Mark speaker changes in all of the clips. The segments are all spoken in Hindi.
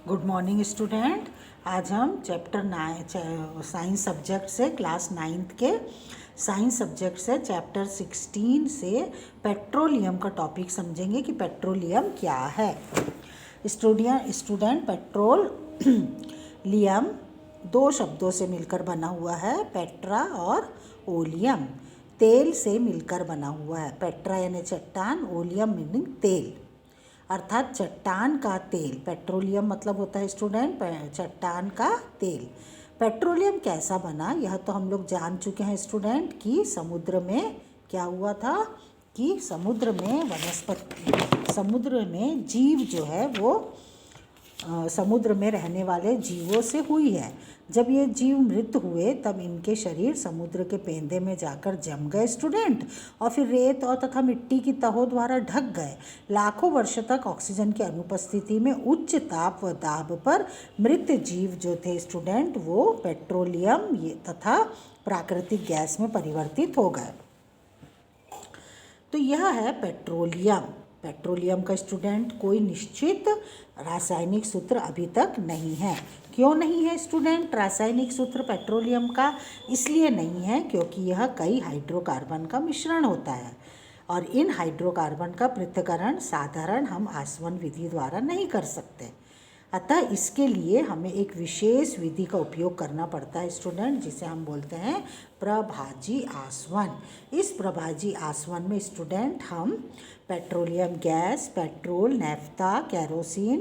Speaker 1: Good morning student. आज हम चैप्टर 9 साइंस सब्जेक्ट से क्लास 9th के साइंस सब्जेक्ट से चैप्टर 16 से पेट्रोलियम का टॉपिक समझेंगे कि पेट्रोलियम क्या है। स्टूडेंट पेट्रोलियम दो शब्दों से मिलकर बना हुआ है, पेट्रा और ओलियम। तेल से मिलकर बना हुआ है। पेट्रा यानी चट्टान, ओलियम मीनिंग तेल, अर्थात चट्टान का तेल। पेट्रोलियम मतलब होता है स्टूडेंट चट्टान का तेल। पेट्रोलियम कैसा बना यह तो हम लोग जान चुके हैं स्टूडेंट कि समुद्र में क्या हुआ था कि समुद्र में जीव जो है वो समुद्र में रहने वाले जीवों से हुई है। जब ये जीव मृत हुए तब इनके शरीर समुद्र के पेंदे में जाकर जम गए स्टूडेंट, और फिर रेत और तथा मिट्टी की तहों द्वारा ढक गए। लाखों वर्ष तक ऑक्सीजन की अनुपस्थिति में उच्च ताप व दाब पर मृत जीव जो थे स्टूडेंट वो पेट्रोलियम तथा प्राकृतिक गैस में परिवर्तित हो गए। तो यह है पेट्रोलियम। पेट्रोलियम का स्टूडेंट कोई निश्चित रासायनिक सूत्र अभी तक नहीं है। क्यों नहीं है स्टूडेंट रासायनिक सूत्र पेट्रोलियम का? इसलिए नहीं है क्योंकि यह कई हाइड्रोकार्बन का मिश्रण होता है, और इन हाइड्रोकार्बन का पृथक्करण साधारण हम आसवन विधि द्वारा नहीं कर सकते। अतः इसके लिए हमें एक विशेष विधि का उपयोग करना पड़ता है स्टूडेंट, जिसे हम बोलते हैं प्रभाजी आसवन। इस प्रभाजी आसवन में स्टूडेंट हम petroleum gas, petrol, naphtha, kerosene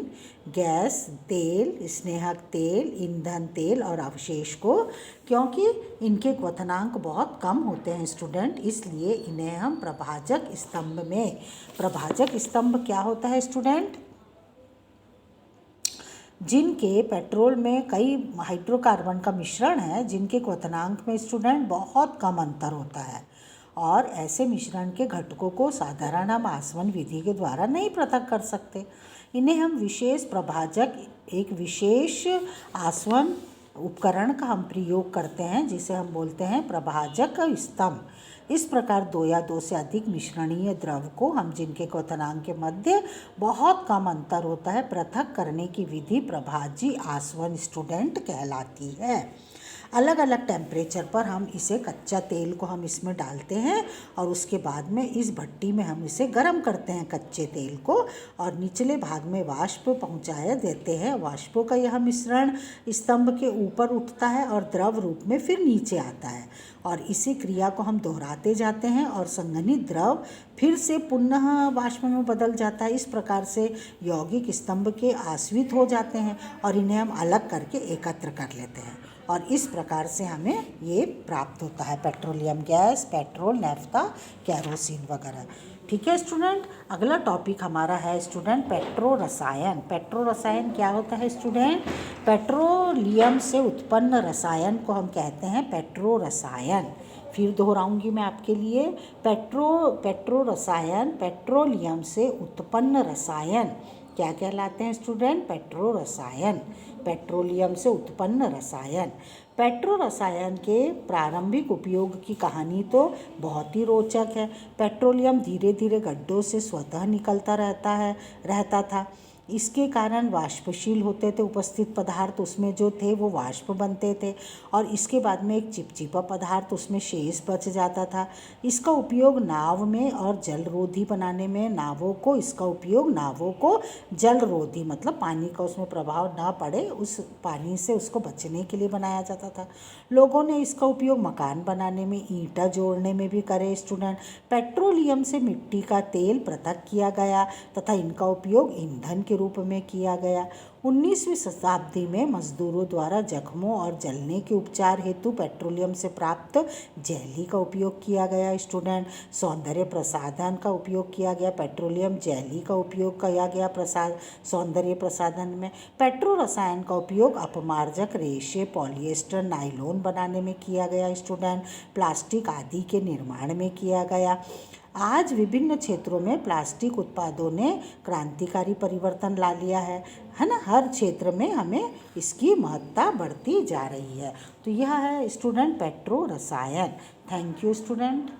Speaker 1: gas, तेल, स्नेहक तेल, ईंधन तेल और अवशेष को, क्योंकि इनके क्वथनांक बहुत कम होते हैं स्टूडेंट, इसलिए इन्हें हम प्रभाजक स्तंभ में, प्रभाजक स्तंभ क्या होता है स्टूडेंट? जिनके पेट्रोल में कई हाइड्रोकार्बन का मिश्रण है, जिनके क्वथनांक में स्टूडेंट बहुत कम अंतर होता है, और ऐसे मिश्रण के घटकों को साधारण हम आसवन विधि के द्वारा नहीं पृथक कर सकते। इन्हें हम विशेष प्रभाजक, एक विशेष आसवन उपकरण का हम प्रयोग करते हैं, जिसे हम बोलते हैं प्रभाजक स्तंभ। इस प्रकार दो या दो से अधिक मिश्रणीय द्रव को हम, जिनके क्वथनांक के मध्य बहुत कम अंतर होता है, पृथक करने की विधि प्रभाजी आसवन स्टूडेंट कहलाती है। अलग अलग टेम्परेचर पर हम इसे कच्चा तेल को हम इसमें डालते हैं, और उसके बाद में इस भट्टी में हम इसे गर्म करते हैं कच्चे तेल को, और निचले भाग में वाष्प पहुंचाए देते हैं। वाष्पों का यह मिश्रण स्तंभ के ऊपर उठता है और द्रव रूप में फिर नीचे आता है, और इसी क्रिया को हम दोहराते जाते हैं, और संघनित द्रव फिर से पुनः वाष्प में बदल जाता है। इस प्रकार से यौगिक स्तंभ के आश्रित हो जाते हैं, और इन्हें हम अलग करके एकत्र कर लेते हैं, और इस प्रकार से हमें ये प्राप्त होता है petroleum gas, petrol, naphtha, kerosene वगैरह। ठीक है स्टूडेंट। अगला टॉपिक हमारा है स्टूडेंट पेट्रो रसायन। पेट्रो रसायन क्या होता है स्टूडेंट? पेट्रोलियम से उत्पन्न रसायन को हम कहते हैं पेट्रो रसायन। फिर दोहराऊंगी मैं आपके लिए, पेट्रो रसायन, पेट्रोलियम से उत्पन्न रसायन क्या कहलाते हैं स्टूडेंट? पेट्रो रसायन, पेट्रोलियम से उत्पन्न रसायन। पेट्रो रसायन के प्रारंभिक उपयोग की कहानी तो बहुत ही रोचक है। पेट्रोलियम धीरे धीरे गड्ढों से स्वतः निकलता रहता था। इसके कारण वाष्पशील होते थे उपस्थित पदार्थ, उसमें जो थे वो वाष्प बनते थे, और इसके बाद में एक चिपचिपा पदार्थ उसमें शेष बच जाता था। इसका उपयोग नाव में और जलरोधी बनाने में, नावों को जलरोधी मतलब पानी का उसमें प्रभाव ना पड़े, उस पानी से उसको बचने के लिए बनाया जाता था। लोगों ने इसका उपयोग मकान बनाने में, ईंटा जोड़ने में भी करे स्टूडेंट। पेट्रोलियम से मिट्टी का तेल पृथक किया गया तथा इनका उपयोग ईंधन के रूप में किया गया। 19वीं शताब्दी में मजदूरों द्वारा जख्मों और जलने के उपचार हेतु पेट्रोलियम से प्राप्त जेली का उपयोग किया गया स्टूडेंट। सौंदर्य प्रसाधन का उपयोग किया गया, पेट्रोलियम जेली का उपयोग किया गया सौंदर्य प्रसाधन में। पेट्रो रसायन का उपयोग अपमार्जक, रेशे, पॉलिएस्टर, नायलॉन बनाने में किया गया स्टूडेंट। प्लास्टिक आदि के निर्माण में किया गया। आज विभिन्न क्षेत्रों में प्लास्टिक उत्पादों ने क्रांतिकारी परिवर्तन ला लिया है ना। हर क्षेत्र में हमें इसकी महत्ता बढ़ती जा रही है। तो यह है स्टूडेंट पेट्रो रसायन। Thank you student.